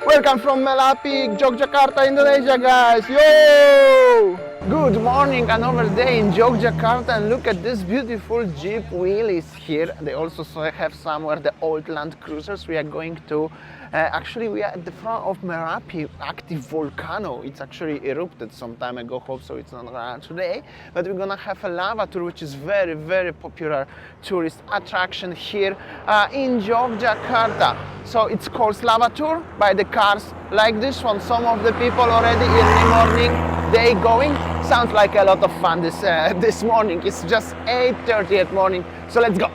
Welcome from Merapi, Yogyakarta, Indonesia, guys. Yo! Good morning, another day in Yogyakarta, and look at this beautiful Jeep wheelies here. They also have somewhere the old Land Cruisers. We are going to, actually we are at the front of Merapi, active volcano. It's actually erupted some time ago, hope so it's not today. But we're gonna have a lava tour, which is very, very popular tourist attraction here in Yogyakarta. So it's called lava tour by the cars like this one. Some of the people already early morning, they going. Sounds like a lot of fun this morning. It's just 8:30 at morning, so let's go.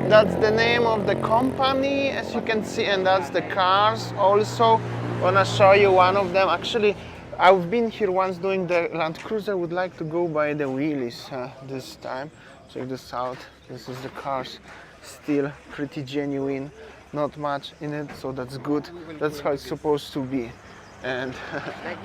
That's the name of the company, as you can see, and that's the cars. Also wanna show you one of them. Actually, I've been here once doing the Land Cruiser. Would like to go by the wheelies this time. Check this out. This is the cars, still pretty genuine, not much in it, so that's good. That's how it's supposed to be. And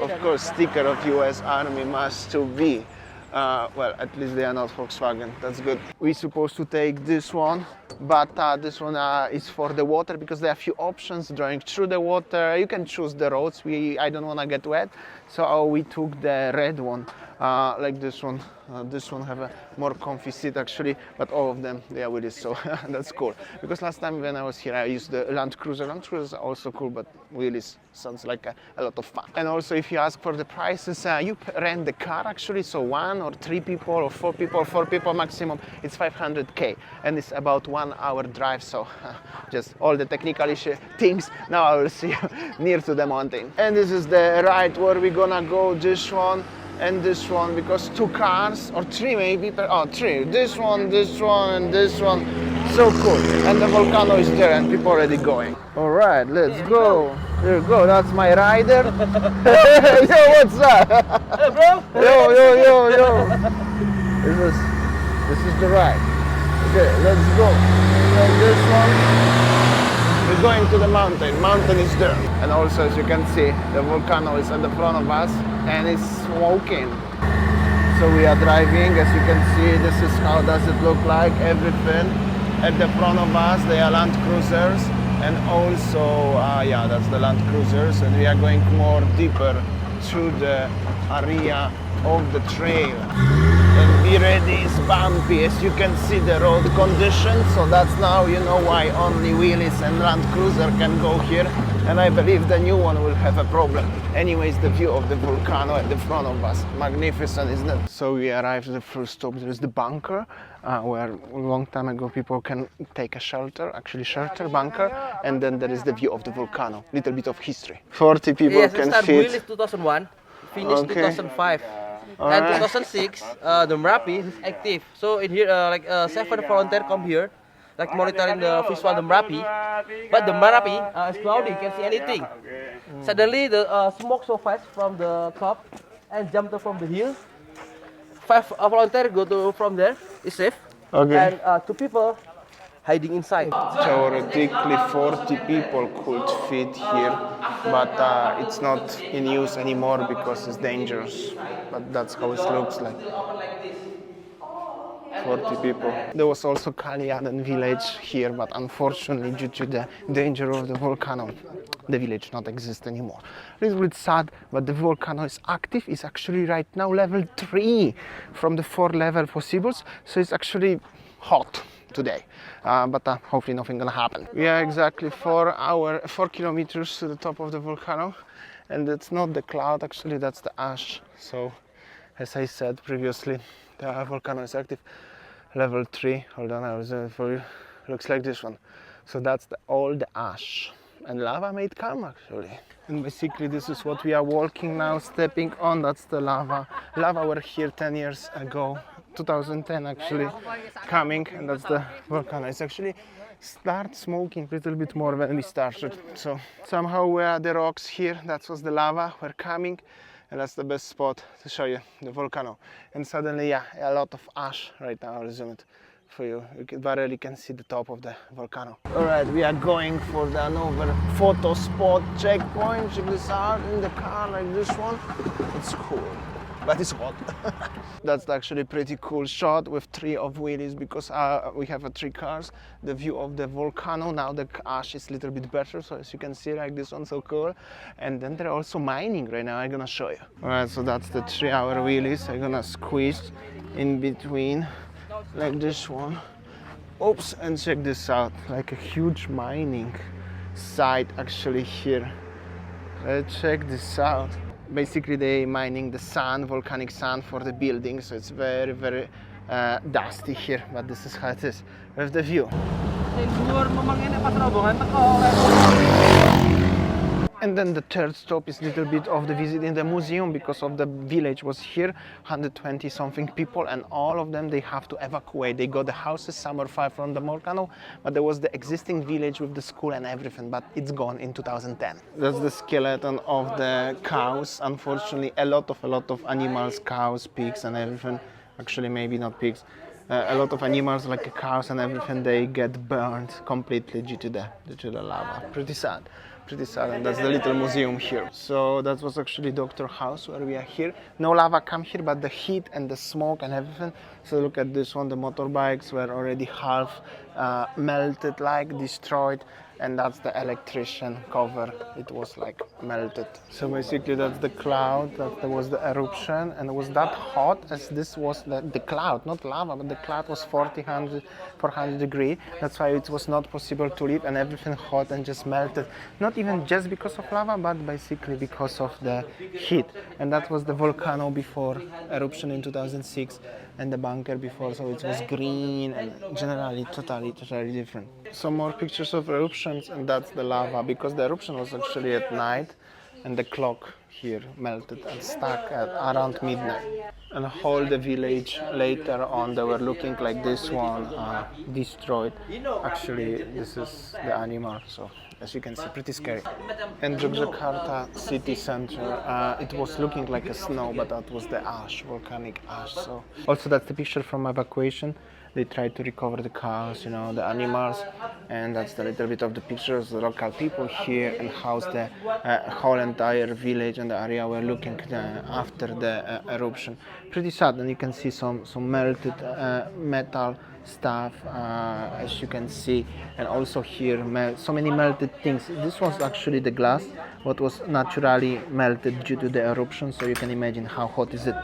of course, sticker of US Army must to be. Well, at least they are not Volkswagen. That's good. We're supposed to take this one, but this one is for the water because there are a few options drawing through the water. You can choose the roads. I don't want to get wet, so we took the red one, like this one. This one have a more comfy seat actually, but all of them they are wheelies, so that's cool. Because last time when I was here, I used the Land Cruiser. Land Cruiser is also cool, but wheelies sounds like a lot of fun. And also, if you ask for the prices, you rent the car actually. So 1 or 3 people or 4 people maximum. It's 500k, and it's about 1 hour drive. So just all the technical things. Now I will see you near to the mountain. And this is the ride where we're gonna go. This one and this one, because 2 cars or 3 maybe, 3, this one and this one, so cool. And the volcano is there and people already going. All right, let's go. Here you go, that's my rider. Yo, what's up? Hey bro! Yo. This is the ride. Okay, let's go. And this one. We're going to the mountain. Mountain is there. And also, as you can see, the volcano is at the front of us and it's smoking. So we are driving. As you can see, this is how does it look like. Everything at the front of us. They are Land Cruisers. And also, yeah, that's the Land Cruisers. And we are going more deeper through the area of the trail. And be ready, it's bumpy, as you can see the road conditions, so that's now you know why only wheelies and Land Cruiser can go here, and I believe the new one will have a problem. Anyways, the view of the volcano at the front of us, magnificent, isn't it? So we arrived at the first stop. There is the bunker, where a long time ago people can take a shelter, bunker, and then there is the view of the volcano. Little bit of history. 40 people Yes, can start fit. wheelies 2001, finished Okay. 2005. All And right. 2006, the Merapi is active. So in here, 7 volunteers come here, like monitoring the visual the Merapi. But the Merapi is cloudy, you can't see anything. Suddenly, the smoke so fast from the top and jumped from the hill. 5 volunteers go to from there, it's safe. Okay. And 2 people hiding inside. Theoretically 40 people could fit here, but it's not in use anymore because it's dangerous. But that's how it looks like. 40 people. There was also Kalyadan village here, but unfortunately due to the danger of the volcano, the village not exist anymore. A little bit sad, but the volcano is active. It's actually right now level 3 from the 4 level possibles, so it's actually hot today, but hopefully nothing gonna happen. We are exactly 4 kilometers to the top of the volcano, and it's not the cloud, actually that's the ash. So as I said previously, the volcano is active, level 3. Hold on, I will zoom it for you. Looks like this one. So that's all the ash, and lava may come actually. And basically this is what we are walking now, stepping on. That's the lava. Lava were here 10 years ago, 2010 actually, coming, and that's the volcano. It's actually start smoking a little bit more when we started. So somehow we are the rocks here, that was the lava were coming, and that's the best spot to show you the volcano. And suddenly, yeah, a lot of ash right now. I'll zoom it for you. You barely can see the top of the volcano. All right, we are going for the another photo spot checkpoint. Check this out in the car like this one. It's cool. but it's hot. That's actually a pretty cool shot with 3 of wheelies because we have 3 cars. The view of the volcano, now the ash is a little bit better, so as you can see, like this one's so cool. And then they're also mining right now, I'm gonna show you. Alright, so that's the 3-hour wheelies. I'm gonna squeeze in between like this one. Oops, and check this out, like a huge mining site actually here. Let's check this out. Basically they mining the sand, volcanic sand for the building, so it's very, very dusty here, but this is how it is with the view. And then the third stop is a little bit of the visit in the museum because of the village was here, 120 something people, and all of them they have to evacuate. They got the houses, some are far from the volcano, but there was the existing village with the school and everything, but it's gone in 2010. That's the skeleton of the cows. Unfortunately, a lot of animals, cows, pigs and everything, actually maybe not pigs, a lot of animals like cows and everything, they get burned completely due to the lava. Pretty sad, and that's the little museum here. So that was actually Dr. House where we are here. No lava come here, but the heat and the smoke and everything. So look at this one, the motorbikes were already half melted, like destroyed. And that's the electrician cover, it was like melted. So basically that's the cloud, that was the eruption, and it was that hot as this was the cloud, not lava, but the cloud was 400 degrees. That's why it was not possible to live, and everything hot and just melted. Not even just because of lava, but basically because of the heat. And that was the volcano before eruption in 2006 and the bunker before, so it was green and generally totally different. Some more pictures of eruptions, and that's the lava, because the eruption was actually at night and the clock here melted and stuck at around midnight. And whole the village later on, they were looking like this one, destroyed. Actually this is the animal, so as you can see, pretty scary. And Yogyakarta city center, it was looking like a snow, but that was the ash, volcanic ash. So also that's the picture from evacuation. They tried to recover the cows, you know, the animals, and that's the little bit of the pictures, the local people here and how the whole entire village and the area were looking after the eruption. Pretty sad, and you can see some melted metal stuff, as you can see, and also here so many melted things. This was actually the glass, what was naturally melted due to the eruption, so you can imagine how hot is it.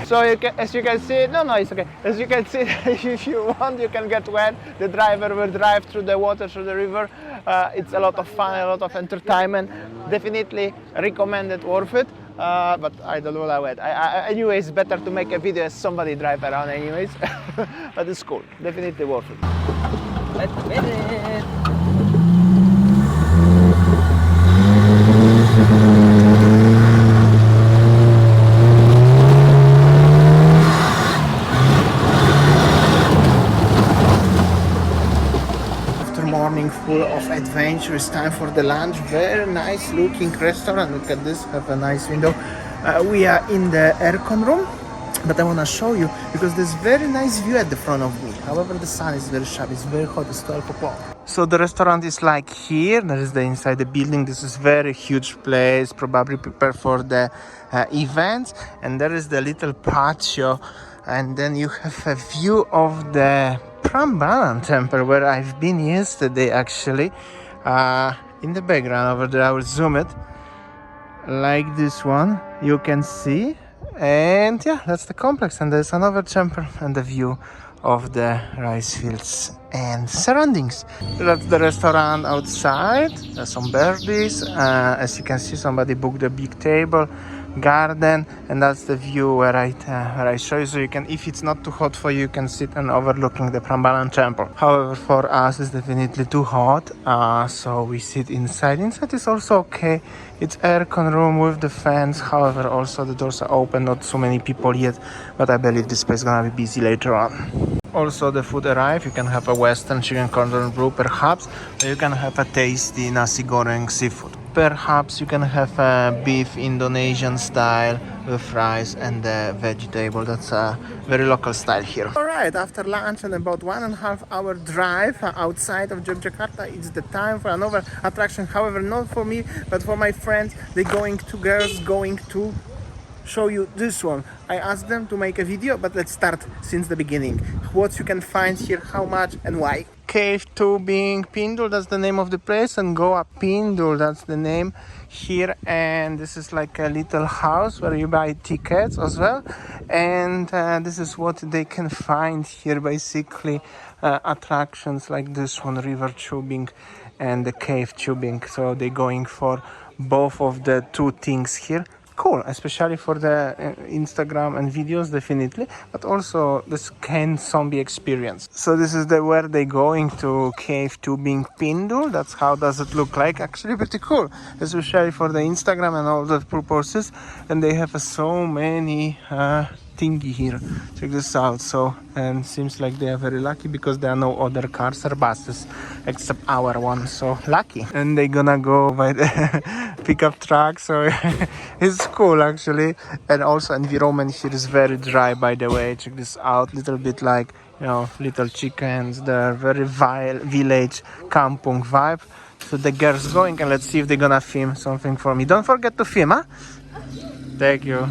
So as you can see, no, it's okay. As you can see, if you want, you can get wet. The driver will drive through the water, through the river. It's a lot of fun, a lot of entertainment. Definitely recommended, worth it. But I don't know how wet. Anyway, it's better to make a video as somebody drive around anyways. But it's cool, definitely worth it. Let's get it. temperature. It's time for the lunch. Very nice looking restaurant. Look at this, have a nice window. We are in the aircon room, but I want to show you because there's very nice view at the front of me. However, the sun is very sharp. It's very hot. It's 12 o'clock. So the restaurant is like here. There is the inside the building. This is very huge place, probably prepared for the events. And there is the little patio, and then you have a view of the Prambanan temple where I've been yesterday actually. In the background over there, I will zoom it like this one. You can see. And yeah, that's the complex, and there's another temple and the view of the rice fields and surroundings. That's the restaurant outside. There's some birdies. As you can see, somebody booked a big table, garden, and that's the view where I show you. So you can, if it's not too hot for you, you can sit and overlooking the Prambanan temple. However, for us it's definitely too hot, so we sit inside. Inside is also okay. It's aircon room with the fans. However, also the doors are open. Not so many people yet, but I believe this place is gonna be busy later on. Also, the food arrived. You can have a Western chicken cordon bleu, perhaps, or you can have a tasty nasi goreng seafood. Perhaps you can have a beef Indonesian style with rice and the vegetable. That's a very local style here. Alright, after lunch and about 1.5 hour drive outside of Yogyakarta, it's the time for another attraction. However, not for me, but for my friends. They're going, two girls going to show you this one. I asked them to make a video, but let's start since the beginning. What you can find here, how much and why. Cave Tubing Pindul, that's the name of the place, and Goa Pindul, that's the name here. And this is like a little house where you buy tickets as well. And this is what they can find here, basically attractions like this one, river tubing and the cave tubing. So they're going for both of the two things here. Cool, especially for the Instagram and videos, definitely, but also this can zombie experience. So this is the where they going to, cave tubing Pindul. That's how does it look like. Actually pretty cool, especially for the Instagram and all the purposes. And they have so many thingy here. Check this out. So, and seems like they are very lucky because there are no other cars or buses except our one. So lucky. And they're gonna go by the pickup truck. So it's cool actually. And also environment here is very dry, by the way. Check this out. Little bit like, you know, little chickens. They're very village kampung vibe. So the girls going, and let's see if they're gonna film something for me. Don't forget to film, huh? Thank you.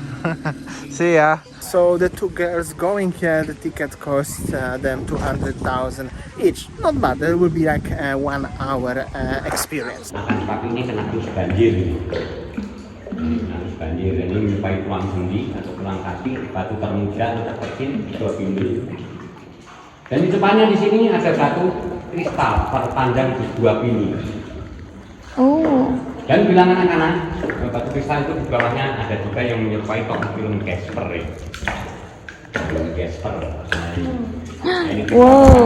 See ya. So the two girls going here, the ticket costs them 200,000 each. Not bad. It will be like a 1 hour experience. Tapi ini kena terus banjir ini. Terus banjir ini menyerupai tulang sendi atau tulang kaki, batu termuda atau terkecil di dua pintu. Dan di depannya di sini ada batu kristal terpanjang di dua pintu. Oh. Dan bilangan anak-anak, batu kristal itu di bawahnya ada juga yang menyerupai tokoh film Casper ya. Film Casper. Nah, ini wow.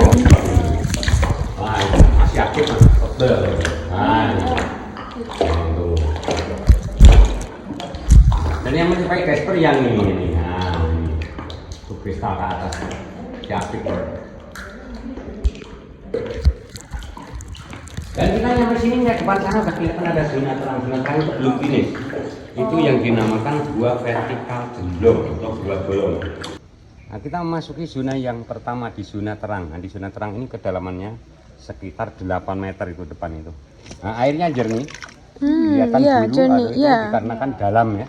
Wah, masih aktif, betul. Nah, itu. Dan yang menyerupai Casper yang ini. Nah, ini. Itu kristal ke atas. Masih aktif. Dan kita nyampe sini ya, depan sana udah kelihatan ada zona terang itu belum finish. Itu yang dinamakan gua vertikal belum atau gua bolong. Nah, kita memasuki zona yang pertama di zona terang. Nah, di zona terang ini kedalamannya sekitar 8 meter itu depan itu. Nah, airnya jernih. Kelihatan biru dikarenakan dalam ya.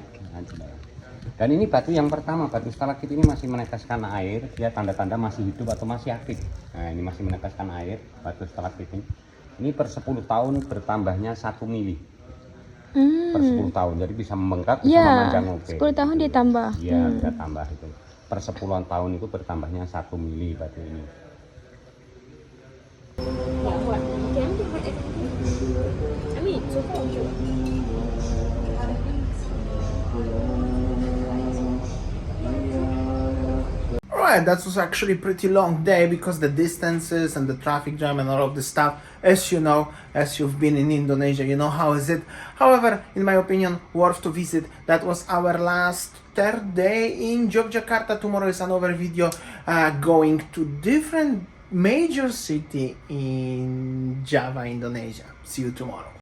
Dan ini batu yang pertama, batu stalaktit ini masih meneteskan air. Dia tanda-tanda masih hidup atau masih aktif. Nah, ini masih meneteskan air, batu stalaktit ini. Ini per 10 tahun bertambahnya 1 mili. Per 10 tahun, jadi bisa membengkak, bisa memanjang. Oke. 10 tahun ditambah. Iya, bisa tambah itu. Per 10 tahun itu bertambahnya 1 mili batu ini. Alright, that was actually a pretty long day because the distances and the traffic jam and all of the stuff, as you know, as you've been in Indonesia, you know how is it. However, in my opinion, worth to visit. That was our last third day in Yogyakarta. Tomorrow is another video going to different major city in Java, Indonesia. See you tomorrow.